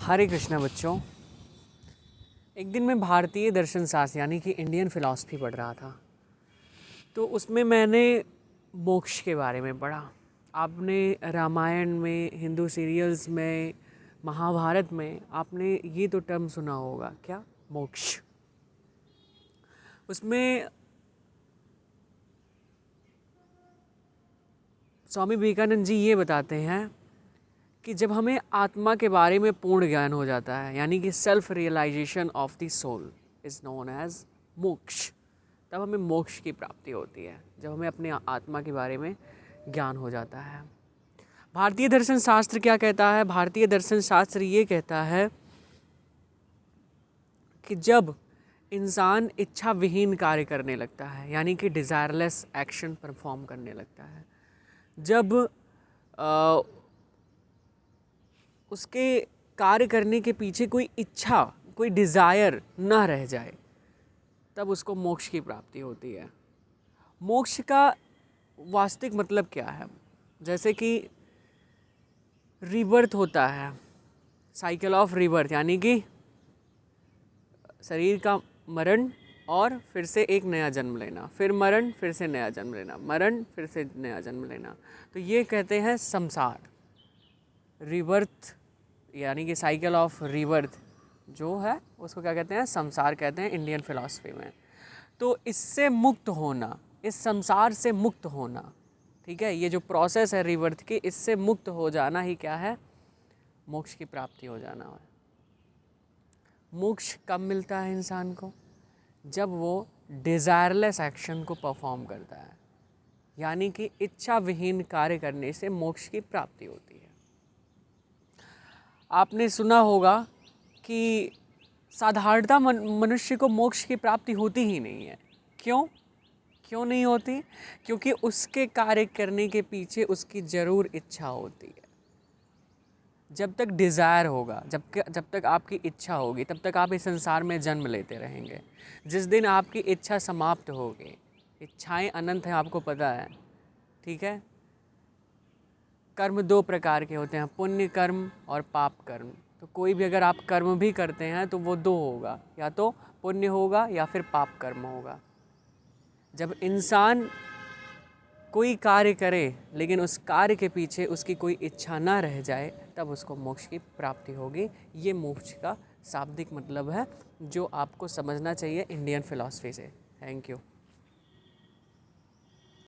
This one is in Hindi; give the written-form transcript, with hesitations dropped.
हरे कृष्णा बच्चों। एक दिन मैं भारतीय दर्शन शास्त्र यानी कि इंडियन फ़िलॉसफी पढ़ रहा था, तो उसमें मैंने मोक्ष के बारे में पढ़ा। आपने रामायण में, हिंदू सीरियल्स में, महाभारत में आपने ये तो टर्म सुना होगा, क्या? मोक्ष। उसमें स्वामी विवेकानंद जी ये बताते हैं कि जब हमें आत्मा के बारे में पूर्ण ज्ञान हो जाता है, यानी कि self realisation of the soul is known as moksha, तब हमें मोक्ष की प्राप्ति होती है, जब हमें अपने आत्मा के बारे में ज्ञान हो जाता है। भारतीय दर्शन शास्त्र क्या कहता है? भारतीय दर्शन शास्त्र ये कहता है कि जब इंसान इच्छा विहीन कार्य करने लगता है, यानी कि डिज़ायरलेस एक्शन परफॉर्म करने लगता है, जब उसके कार्य करने के पीछे कोई इच्छा, कोई डिज़ायर ना रह जाए, तब उसको मोक्ष की प्राप्ति होती है। मोक्ष का वास्तविक मतलब क्या है? जैसे कि रीबर्थ होता है, साइकिल ऑफ रीबर्थ, यानी कि शरीर का मरण और फिर से एक नया जन्म लेना, फिर मरण, फिर से नया जन्म लेना, मरण, फिर से नया जन्म लेना। तो ये कहते हैं संसार, रीबर्थ, यानी कि साइकिल ऑफ रीबर्थ जो है उसको क्या कहते हैं? संसार कहते हैं इंडियन फिलॉसफी में। तो इससे मुक्त होना, इस संसार से मुक्त होना, ठीक है, ये जो प्रोसेस है रीबर्थ की, इससे मुक्त हो जाना ही क्या है? मोक्ष की प्राप्ति हो जाना है। मोक्ष कब मिलता है इंसान को? जब वो डिज़ायरलेस एक्शन को परफॉर्म करता है, यानी कि इच्छा विहीन कार्य करने से मोक्ष की प्राप्ति होती है। आपने सुना होगा कि साधारणतः मनुष्य को मोक्ष की प्राप्ति होती ही नहीं है। क्यों नहीं होती? क्योंकि उसके कार्य करने के पीछे उसकी ज़रूर इच्छा होती है। जब तक डिज़ायर होगा, जब तक आपकी इच्छा होगी, तब तक आप इस संसार में जन्म लेते रहेंगे। जिस दिन आपकी इच्छा समाप्त होगी, इच्छाएं अनंत हैं, आपको पता है, ठीक है। कर्म दो प्रकार के होते हैं, पुण्य कर्म और पाप कर्म। तो कोई भी अगर आप कर्म भी करते हैं तो वो दो होगा, या तो पुण्य होगा या फिर पाप कर्म होगा। जब इंसान कोई कार्य करे लेकिन उस कार्य के पीछे उसकी कोई इच्छा ना रह जाए, तब उसको मोक्ष की प्राप्ति होगी। ये मोक्ष का शाब्दिक मतलब है जो आपको समझना चाहिए इंडियन फिलॉसफी से। Thank you.